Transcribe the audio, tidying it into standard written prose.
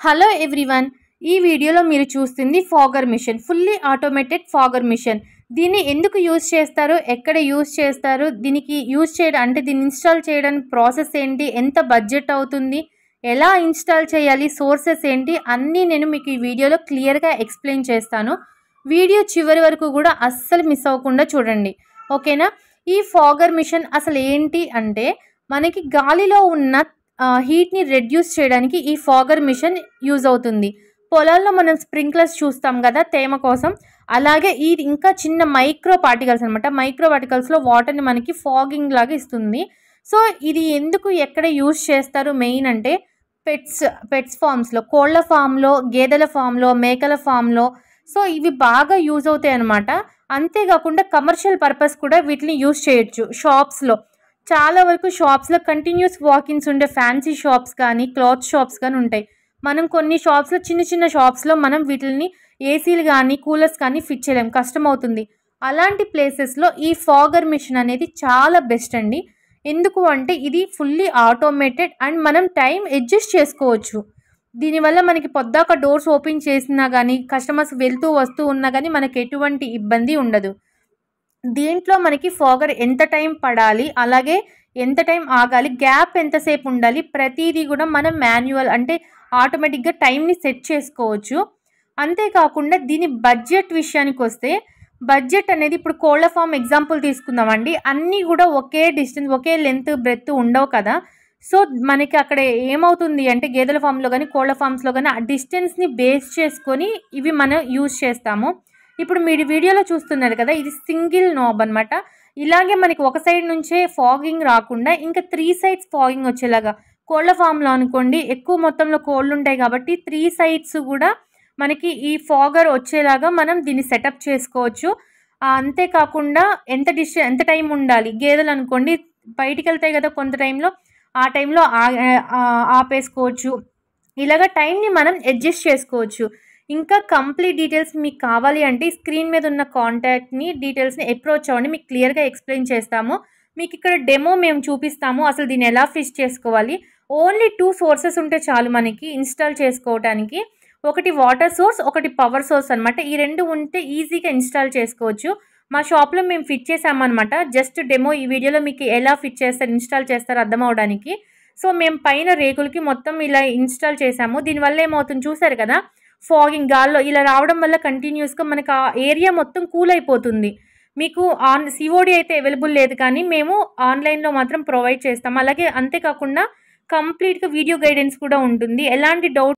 Hello everyone, ఈ వీడియోలో మీరు చూస్తుంది fogger machine, fully automated fogger machine. దీన్ని ఎందుకు యూజ్ చేస్తారు, ఎక్కడ యూజ్ చేస్తారు, దీనికి యూజ్ చేయడం అంటే దీన్ని ఇన్స్టాల్ చేయడానికి ప్రాసెస్ ఏంటి, ఎంత బడ్జెట్ అవుతుంది, ఎలా ఇన్స్టాల్ చేయాలి, సోర్సెస్ ఏంటి అన్నీ నేను మీకు ఈ వీడియోలో క్లియర్గా ఎక్స్ప్లెయిన్ చేస్తాను. వీడియో చివరి వరకు కూడా అస్సలు మిస్ అవ్వకుండా చూడండి, ఓకేనా. ఈ ఫాగర్ మిషన్ అసలు ఏంటి అంటే, మనకి గాలిలో ఉన్న హీట్ని రెడ్యూస్ చేయడానికి ఈ ఫాగర్ మిషన్ యూజ్ అవుతుంది. పొలాల్లో మనం స్ప్రింక్లర్స్ చూస్తాం కదా తేమ కోసం, అలాగే ఇది ఇంకా చిన్న మైక్రో పార్టికల్స్ అనమాట. మైక్రో పార్టికల్స్లో వాటర్ని మనకి ఫాగింగ్ లాగా ఇస్తుంది. సో ఇది ఎందుకు ఎక్కడ యూజ్ చేస్తారు మెయిన్ అంటే, పెట్స్ ఫామ్స్లో, కోళ్ళ ఫామ్లో, గేదెల ఫామ్లో, మేకల ఫామ్లో. సో ఇవి బాగా యూజ్ అవుతాయి అనమాట. అంతేకాకుండా కమర్షియల్ పర్పస్ కూడా వీటిని యూజ్ చేయొచ్చు. షాప్స్లో, చాలా వరకు షాప్స్లో కంటిన్యూస్ వాకిన్స్ ఉండే ఫ్యాన్సీ షాప్స్ కానీ, క్లాత్ షాప్స్ కానీ ఉంటాయి. మనం కొన్ని షాప్స్లో, చిన్న చిన్న షాప్స్లో మనం వీటిని ఏసీలు కానీ కూలర్స్ కానీ ఫిట్ చేయలేం, కష్టం అవుతుంది. అలాంటి ప్లేసెస్లో ఈ ఫాగర్ మిషన్ అనేది చాలా బెస్ట్ అండి. ఎందుకు అంటే ఇది ఫుల్లీ ఆటోమేటెడ్ అండ్ మనం టైం అడ్జస్ట్ చేసుకోవచ్చు. దీనివల్ల మనకి పొద్దాక డోర్స్ ఓపెన్ చేసినా కానీ, కస్టమర్స్ వెళ్తూ వస్తూ ఉన్నా కానీ మనకి ఎటువంటి ఇబ్బంది ఉండదు. దీంట్లో మనకి ఫాగర్ ఎంత టైం పడాలి, అలాగే ఎంత టైం ఆగాలి, గ్యాప్ ఎంతసేపు ఉండాలి, ప్రతిదీ కూడా మనం మాన్యువల్ అంటే ఆటోమేటిక్గా టైంని సెట్ చేసుకోవచ్చు. అంతేకాకుండా దీని బడ్జెట్ విషయానికి వస్తే, బడ్జెట్ అనేది ఇప్పుడు కోళ్ళ ఫామ్ ఎగ్జాంపుల్ తీసుకుందామండి. అన్నీ కూడా ఒకే డిస్టెన్స్, ఒకే లెంత్, బ్రెత్ ఉండవు కదా. సో మనకి అక్కడ ఏమవుతుంది అంటే, గేదెల ఫామ్లో కానీ కోళ్ళ ఫామ్స్లో కానీ ఆ డిస్టెన్స్ని బేస్ చేసుకొని ఇవి మనం యూజ్ చేస్తాము. ఇప్పుడు మీరు వీడియోలో చూస్తున్నారు కదా, ఇది సింగిల్ నాబ్ అనమాట. ఇలాగే మనకి ఒక సైడ్ నుంచే ఫాగింగ్ రాకుండా ఇంకా 3 సైడ్స్ ఫాగింగ్ వచ్చేలాగా, కోళ్ళ ఫామ్లో అనుకోండి ఎక్కువ మొత్తంలో కోళ్ళు ఉంటాయి కాబట్టి 3 సైడ్స్ కూడా మనకి ఈ ఫాగర్ వచ్చేలాగా మనం దీన్ని సెటప్ చేసుకోవచ్చు. అంతేకాకుండా ఎంత టైం ఉండాలి, గేదెలు అనుకోండి బయటికి వెళ్తాయి కదా కొంత టైంలో, ఆ టైంలో ఆపేసుకోవచ్చు. ఇలాగ టైంని మనం అడ్జస్ట్ చేసుకోవచ్చు. ఇంకా కంప్లీట్ డీటెయిల్స్ మీకు కావాలి అంటే స్క్రీన్ మీద ఉన్న కాంటాక్ట్ని డీటెయిల్స్ని అప్రోచ్ అవ్వండి, మీకు క్లియర్గా ఎక్స్ప్లెయిన్ చేస్తాము. మీకు ఇక్కడ డెమో మేము చూపిస్తాము, అసలు దీన్ని ఎలా ఫిక్స్ చేసుకోవాలి. ఓన్లీ 2 సోర్సెస్ ఉంటే చాలు మనకి ఇన్స్టాల్ చేసుకోవడానికి. ఒకటి వాటర్ సోర్స్, ఒకటి పవర్ సోర్స్ అనమాట. ఈ 2 ఉంటే ఈజీగా ఇన్స్టాల్ చేసుకోవచ్చు. మా షాప్లో మేము ఫిట్ చేసామన్నమాట. జస్ట్ డెమో ఈ వీడియోలో మీకు ఎలా ఫిట్ చేస్తారు, ఇన్స్టాల్ చేస్తారు అర్థం అవడానికి. సో మేము పైన రేకులకి మొత్తం ఇలా ఇన్స్టాల్ చేసాము. దీనివల్ల ఏమవుతుంది చూసారు కదా, ఫాగింగ్ గాల్లో ఇలా రావడం వల్ల కంటిన్యూస్గా మనకు ఆ ఏరియా మొత్తం కూల్ అయిపోతుంది. మీకు సిఓడి అయితే అవైలబుల్ లేదు, కానీ మేము ఆన్లైన్లో మాత్రం ప్రొవైడ్ చేస్తాం. అలాగే అంతేకాకుండా కంప్లీట్గా వీడియో గైడెన్స్ కూడా ఉంటుంది. ఎలాంటి డౌట్